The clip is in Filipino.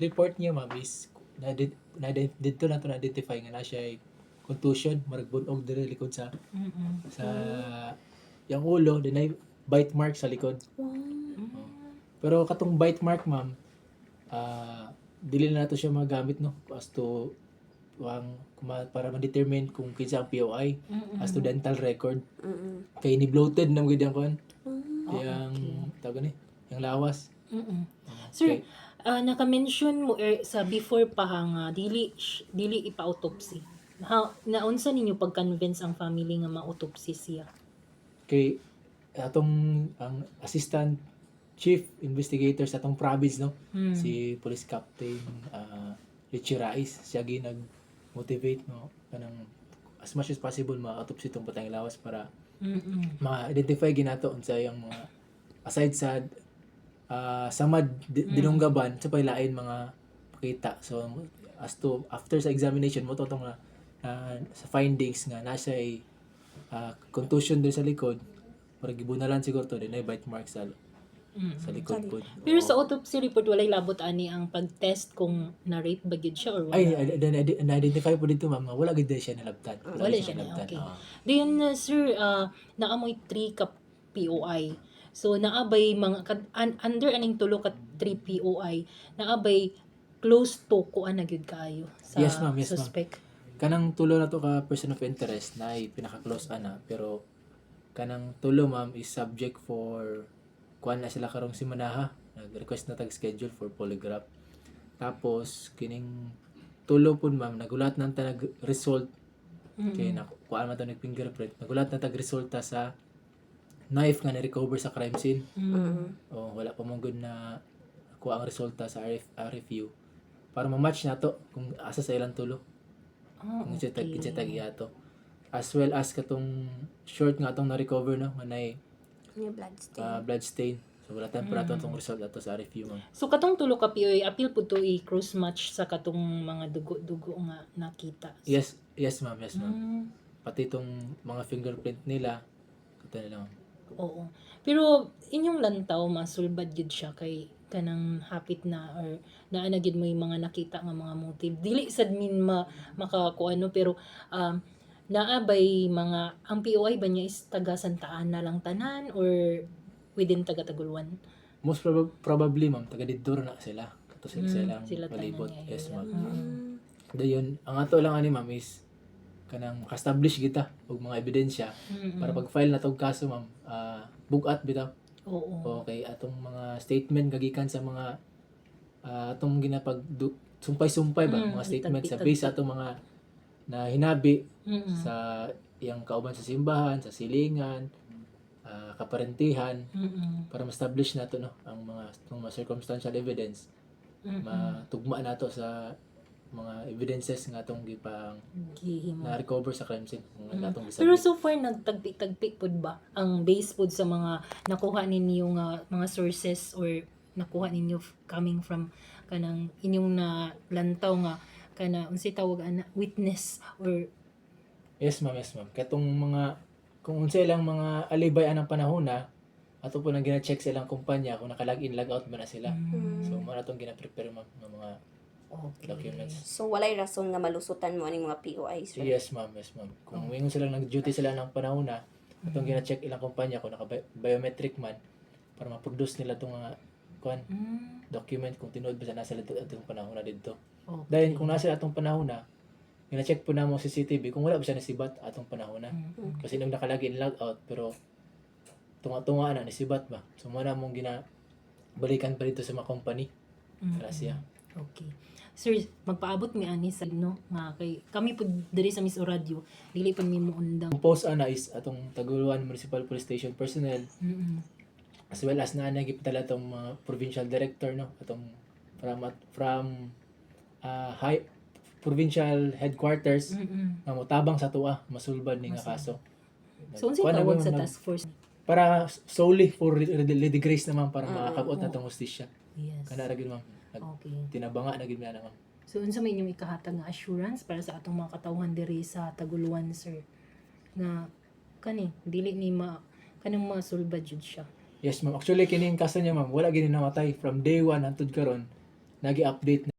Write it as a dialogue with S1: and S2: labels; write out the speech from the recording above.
S1: report niya ma'am is dito na to na-identify nga na siya ay contusion, marag bunog diri likod sa sa yang ulo, then ay bite mark sa likod. Pero katong bite mark ma'am, dili na nato siya magamit no as to para ma-determine kung kinsa ang POI as to dental record. Kay ni bloated na gid ang kon. Yang tawag ni, yang lawas.
S2: Sir, naka-mention mo sa before pa nga dili ipa-autopsy. Naunsa ninyo pag-convince ang family nga ma-autopsy siya?
S1: Kay atong ang assistant chief investigator sa atong province no, si Police Captain Richie Rais, siya nag-motivate no kanang as much as possible ma-autopsy tong patay lawas para ma-identify ginato unsa yung mga aside sa samad dinunggaban sa pailain mga pakita. So as to after sa examination mo totong nga sa findings nga nasa ay contusion din sa likod, para gibunalan siguro to din ay bite mark sa likod po.
S2: Pero sa autopsy report walay labot ani ang pag-test kung na-rape ba gyud siya or wala?
S1: Ay, na-identify po dito ma'am nga wala gid siya nalabtan.
S2: Wala siya na, okay. Then, sir, naamoy 3 ka POI. So, naabay mga, under aning tulo ka 3 POI, naabay close to kuan na gyud kaayo sa
S1: Yes, ma'am.
S2: suspect.
S1: Kanang tulo na to ka person of interest na ay pinaka-close ana, pero kanang tulo ma'am is subject for kuan na sila karong simanaha. Nag-request na tag-schedule for polygraph. Tapos kining tulo pud ma'am nagulat na ta nag-result kay kuan man to nag-fingerprint. Nagulat na tag-resulta sa knife nga na-recover sa crime scene. O wala pa mong good na kuha ang resulta sa RFU para ma-match na to kung asa sa ilang tulo. Kung okay. Kinsa tag iato. As well as katong short nga atong na-recover no nga nay blood stain. So wala tayong para atong result ato sa RFU ma'am.
S2: So katong tulo ka POI appeal pud to i-cross match sa katong mga dugo-dugo nga nakita.
S1: Yes ma'am. Pati itong mga fingerprint nila kato nila ma'am.
S2: Oo. Pero inyong lantaw masulbad gid siya kay kanang hapit na or naa na gid mo yung mga nakita nga mga motive. Dili sad min makakuano pero naa bay mga ang POI ba niya is taga Santa Ana lang tanan or within taga Taguluan?
S1: Most probably ma'am taga didto na sila. Kato silang
S2: sila
S1: palibot.
S2: tanan
S1: Yes
S2: niya.
S1: ma'am. Dayon ang ato lang ani ma'am is kanang establish kita og mga ebidensya para pag-file na tong kaso ma'am bugat bitaw.
S2: Oo.
S1: Okay, atong mga statement kagikan sa mga atong ginapag sumpay-sumpay ba mga statement sa base atong mga na hinabi sa iyang kauban sa simbahan, sa silingan, kaparentihan para ma-establish nato no ang mga circumstantial evidence matugma nato sa mga evidences nga atong gipang na-recover sa crime scene.
S2: Pero so far nagtagpik-tagpik pud ba ang base pud sa mga nakuha ninyo nga mga sources or nakuha ninyo coming from kanang inyong na lantaw nga kana unsay tawag ana witness or
S1: Yes ma'am. Katong mga kung unsa ilang mga alibay anang panahon na ato po nang gina-check sa ilang kumpanya kung naka-log-in log-out ba na sila. So mo na tong gina-prepare ma'am ng mga documents.
S3: So walay rason nga malusutan mo aning mga POIs, right?
S1: Yes ma'am. Kung wingon sila nag-duty sila ng panahon na atong gina-check ilang kumpanya kung naka-biometric man para ma-produce nila tong mga document kung tinuod ba sa nasa atong panahon na didto. Dahil kung nasa atong panahon na gina-check po na mo CCTV kung wala ba siya nasibat atong panahon na. Kasi nung nakalagin log-out pero tunga-tunga na nasibat ba. So mo na mong balikan pa dito sa mga company. Gracias.
S2: Okay. Sir, magpaabot mi ani sa no nga kay kami pud diri sa Miss Radio dili pa mi mo undang.
S1: Ang post ana is atong Taguluan Municipal Police Station personnel. As well as na nagipitala atong mga provincial director no atong from high provincial headquarters nga motabang sa tuwa masulbad ni nga kaso.
S2: So unsay tawag sa task force?
S1: Para solely for Lady Grace naman para makakabot na tong hustisya.
S2: Yes.
S1: Kana ra gyud ma'am.
S2: Okay.
S1: Tinabanga na gyud na ma'am.
S2: So unsa may inyong ikahatag nga assurance para sa atong mga katawhan diri sa Taguluan, sir? Na kani dili ni kanang masulbad jud siya.
S1: Yes ma'am. Actually kining kaso niya ma'am wala gini namatay from day 1 hangtod karon. nagi-update